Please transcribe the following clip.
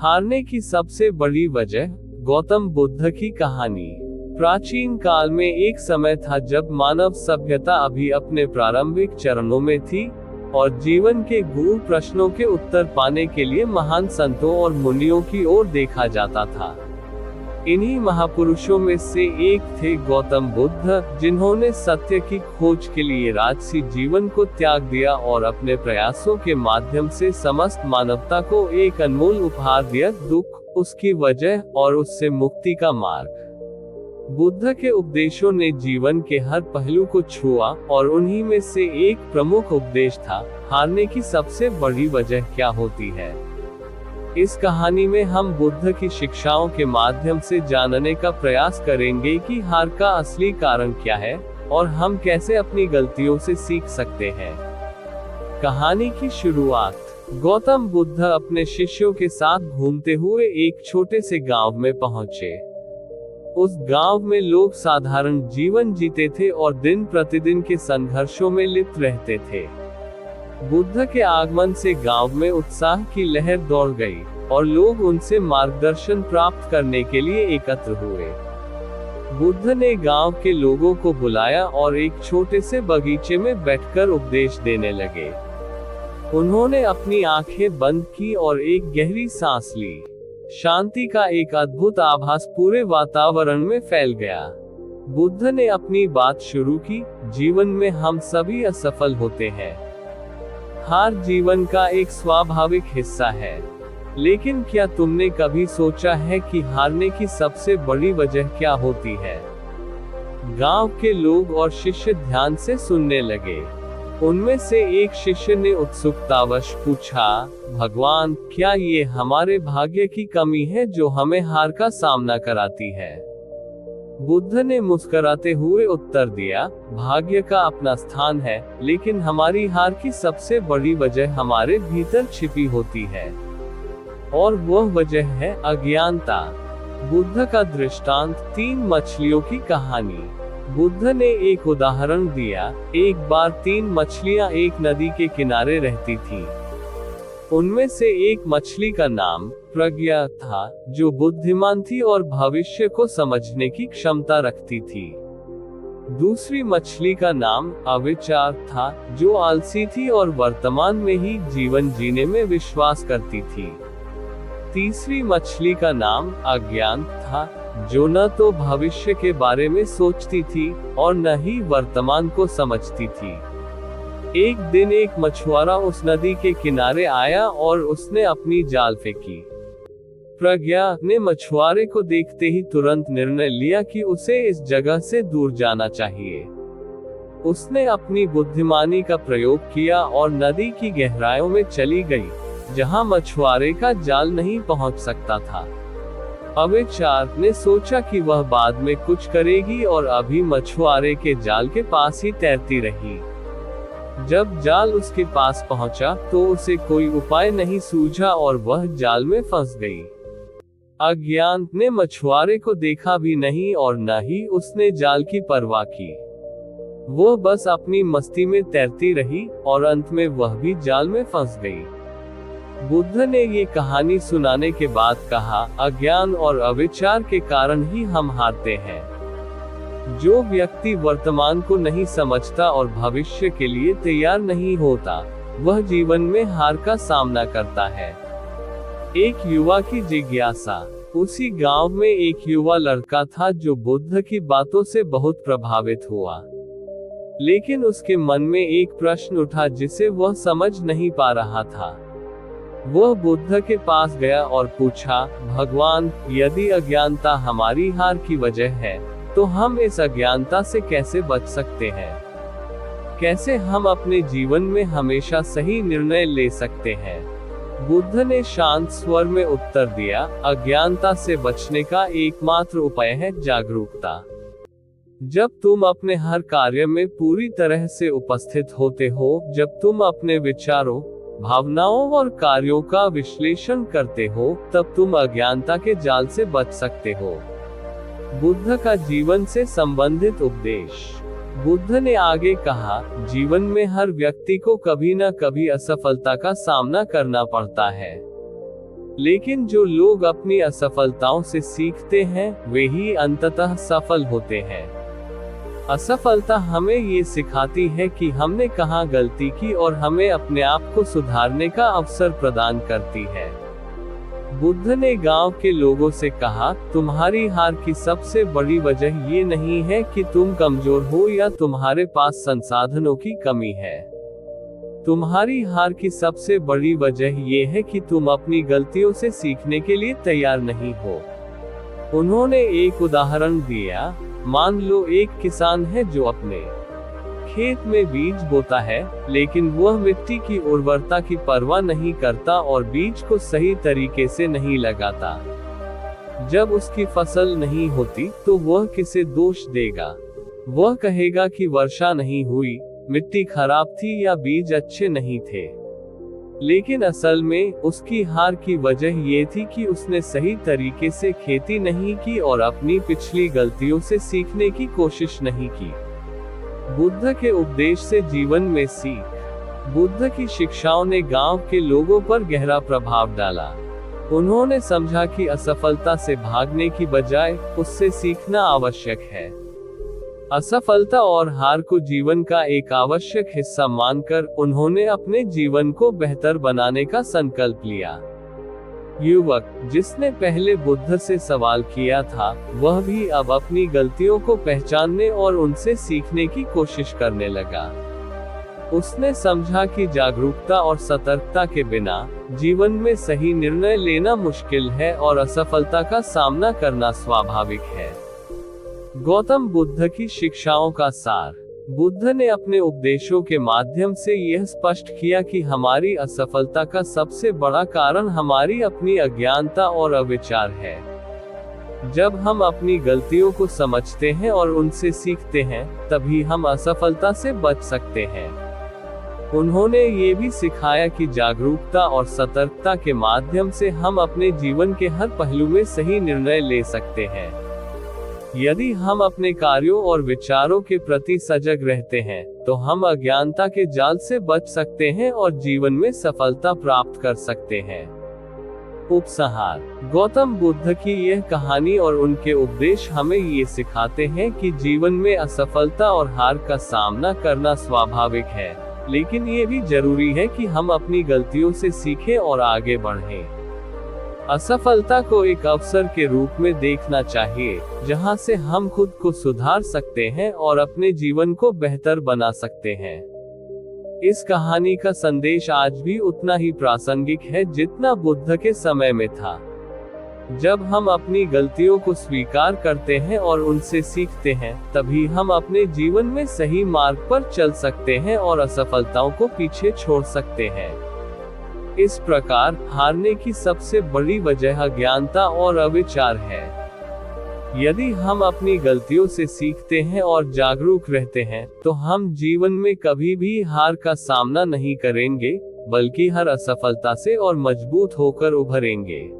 हारने की सबसे बड़ी वजह, गौतम बुद्ध की कहानी। प्राचीन काल में एक समय था जब मानव सभ्यता अभी अपने प्रारंभिक चरणों में थी और जीवन के गूढ़ प्रश्नों के उत्तर पाने के लिए महान संतों और मुनियों की ओर देखा जाता था। इन्हीं महापुरुषों में से एक थे गौतम बुद्ध, जिन्होंने सत्य की खोज के लिए राजसी जीवन को त्याग दिया और अपने प्रयासों के माध्यम से समस्त मानवता को एक अनमोल उपहार दिया, दुख, उसकी वजह और उससे मुक्ति का मार्ग। बुद्ध के उपदेशों ने जीवन के हर पहलू को छुआ और उन्हीं में से एक प्रमुख उपदेश था, हारने की सबसे बड़ी वजह क्या होती है। इस कहानी में हम बुद्ध की शिक्षाओं के माध्यम से जानने का प्रयास करेंगे कि हार का असली कारण क्या है और हम कैसे अपनी गलतियों से सीख सकते हैं। कहानी की शुरुआत, गौतम बुद्ध अपने शिष्यों के साथ घूमते हुए एक छोटे से गांव में पहुंचे। उस गांव में लोग साधारण जीवन जीते थे और दिन प्रतिदिन के संघर्षों में लिप्त रहते थे। बुद्ध के आगमन से गांव में उत्साह की लहर दौड़ गई और लोग उनसे मार्गदर्शन प्राप्त करने के लिए एकत्र हुए। बुद्ध ने गांव के लोगों को बुलाया और एक छोटे से बगीचे में बैठकर उपदेश देने लगे। उन्होंने अपनी आंखें बंद की और एक गहरी सांस ली। शांति का एक अद्भुत आभास पूरे वातावरण में फैल गया। बुद्ध ने अपनी बात शुरू की, जीवन में हम सभी असफल होते हैं। हार जीवन का एक स्वाभाविक हिस्सा है, लेकिन क्या तुमने कभी सोचा है कि हारने की सबसे बड़ी वजह क्या होती है। गांव के लोग और शिष्य ध्यान से सुनने लगे। उनमें से एक शिष्य ने उत्सुकतावश पूछा, भगवान, क्या ये हमारे भाग्य की कमी है जो हमें हार का सामना कराती है। बुद्ध ने मुस्कुराते हुए उत्तर दिया, भाग्य का अपना स्थान है, लेकिन हमारी हार की सबसे बड़ी वजह हमारे भीतर छिपी होती है, और वह वजह है अज्ञानता। बुद्ध का दृष्टांत, 3 मछलियों की कहानी। बुद्ध ने एक उदाहरण दिया, एक बार 3 मछलियां एक नदी के किनारे रहती थीं। उनमें से एक मछली का नाम प्रज्ञा था, जो बुद्धिमान थी और भविष्य को समझने की क्षमता रखती थी। दूसरी मछली का नाम अविचार था, जो आलसी थी और वर्तमान में ही जीवन जीने में विश्वास करती थी। तीसरी मछली का नाम अज्ञान था, जो न तो भविष्य के बारे में सोचती थी और न ही वर्तमान को समझती थी। एक दिन एक मछुआरा उस नदी के किनारे आया और उसने अपनी जाल फेंकी। प्रज्ञा ने मछुआरे को देखते ही तुरंत निर्णय लिया कि उसे इस जगह से दूर जाना चाहिए। उसने अपनी बुद्धिमानी का प्रयोग किया और नदी की गहराइयों में चली गई, जहां मछुआरे का जाल नहीं पहुंच सकता था। अविचार ने सोचा कि वह बाद में कुछ करेगी और अभी मछुआरे के जाल के पास ही तैरती रही। जब जाल उसके पास पहुंचा तो उसे कोई उपाय नहीं सूझा और वह जाल में फंस गई। अज्ञान ने मछुआरे को देखा भी नहीं और न ही उसने जाल की परवाह की। वो बस अपनी मस्ती में तैरती रही और अंत में वह भी जाल में फंस गई। बुद्ध ने ये कहानी सुनाने के बाद कहा, अज्ञान और अविचार के कारण ही हम हारते हैं। जो व्यक्ति वर्तमान को नहीं समझता और भविष्य के लिए तैयार नहीं होता, वह जीवन में हार का सामना करता है। एक युवा की जिज्ञासा। उसी गांव में एक युवा लड़का था जो बुद्ध की बातों से बहुत प्रभावित हुआ, लेकिन उसके मन में एक प्रश्न उठा जिसे वह समझ नहीं पा रहा था। वह बुद्ध के पास गया और पूछा, भगवान, यदि अज्ञानता हमारी हार की वजह है, तो हम इस अज्ञानता से कैसे बच सकते हैं? कैसे हम अपने जीवन में हमेशा सही निर्णय ले सकते हैं? बुद्ध ने शांत स्वर में उत्तर दिया, अज्ञानता से बचने का एकमात्र उपाय है जागरूकता। जब तुम अपने हर कार्य में पूरी तरह से उपस्थित होते हो, जब तुम अपने विचारों, भावनाओं और कार्यों का विश्लेषण करते हो, तब तुम अज्ञानता के जाल से बच सकते हो। बुद्ध का जीवन से संबंधित उपदेश। बुद्ध ने आगे कहा, जीवन में हर व्यक्ति को कभी न कभी असफलता का सामना करना पड़ता है, लेकिन जो लोग अपनी असफलताओं से सीखते हैं वे ही अंततः सफल होते हैं। असफलता हमें ये सिखाती है कि हमने कहाँ गलती की और हमें अपने आप को सुधारने का अवसर प्रदान करती है। बुद्ध ने गांव के लोगों से कहा, तुम्हारी हार की सबसे बड़ी वजह ये नहीं है कि तुम कमजोर हो या तुम्हारे पास संसाधनों की कमी है। तुम्हारी हार की सबसे बड़ी वजह ये है कि तुम अपनी गलतियों से सीखने के लिए तैयार नहीं हो। उन्होंने एक उदाहरण दिया, मान लो एक किसान है जो अपने खेत में बीज बोता है, लेकिन वह मिट्टी की उर्वरता की परवाह नहीं करता और बीज को सही तरीके से नहीं लगाता। जब उसकी फसल नहीं होती तो वह किसे दोष देगा? वह कहेगा कि वर्षा नहीं हुई, मिट्टी खराब थी या बीज अच्छे नहीं थे। लेकिन असल में उसकी हार की वजह ये थी कि उसने सही तरीके से खेती नहीं की और अपनी पिछली गलतियों से सीखने की कोशिश नहीं की। बुद्ध के उपदेश से जीवन में सीख। बुद्ध की शिक्षाओं ने गांव के लोगों पर गहरा प्रभाव डाला। उन्होंने समझा कि असफलता से भागने की बजाय उससे सीखना आवश्यक है। असफलता और हार को जीवन का एक आवश्यक हिस्सा मानकर उन्होंने अपने जीवन को बेहतर बनाने का संकल्प लिया। युवक, जिसने पहले बुद्ध से सवाल किया था, वह भी अब अपनी गलतियों को पहचानने और उनसे सीखने की कोशिश करने लगा। उसने समझा कि जागरूकता और सतर्कता के बिना जीवन में सही निर्णय लेना मुश्किल है और असफलता का सामना करना स्वाभाविक है। गौतम बुद्ध की शिक्षाओं का सार। बुद्ध ने अपने उपदेशों के माध्यम से यह स्पष्ट किया कि हमारी असफलता का सबसे बड़ा कारण हमारी अपनी अज्ञानता और अविचार है। जब हम अपनी गलतियों को समझते हैं और उनसे सीखते हैं, तभी हम असफलता से बच सकते हैं। उन्होंने ये भी सिखाया कि जागरूकता और सतर्कता के माध्यम से हम अपने जीवन के हर पहलू में सही निर्णय ले सकते हैं। यदि हम अपने कार्यों और विचारों के प्रति सजग रहते हैं, तो हम अज्ञानता के जाल से बच सकते हैं और जीवन में सफलता प्राप्त कर सकते हैं। उपसंहार। गौतम बुद्ध की यह कहानी और उनके उपदेश हमें ये सिखाते हैं कि जीवन में असफलता और हार का सामना करना स्वाभाविक है, लेकिन ये भी जरूरी है कि हम अपनी गलतियों से सीखें और आगे बढ़ें। असफलता को एक अवसर के रूप में देखना चाहिए, जहां से हम खुद को सुधार सकते हैं और अपने जीवन को बेहतर बना सकते हैं। इस कहानी का संदेश आज भी उतना ही प्रासंगिक है जितना बुद्ध के समय में था। जब हम अपनी गलतियों को स्वीकार करते हैं और उनसे सीखते हैं, तभी हम अपने जीवन में सही मार्ग पर चल सकते हैं और असफलताओं को पीछे छोड़ सकते हैं। इस प्रकार हारने की सबसे बड़ी वजह अज्ञानता और अविचार है। यदि हम अपनी गलतियों से सीखते हैं और जागरूक रहते हैं, तो हम जीवन में कभी भी हार का सामना नहीं करेंगे, बल्कि हर असफलता से और मजबूत होकर उभरेंगे।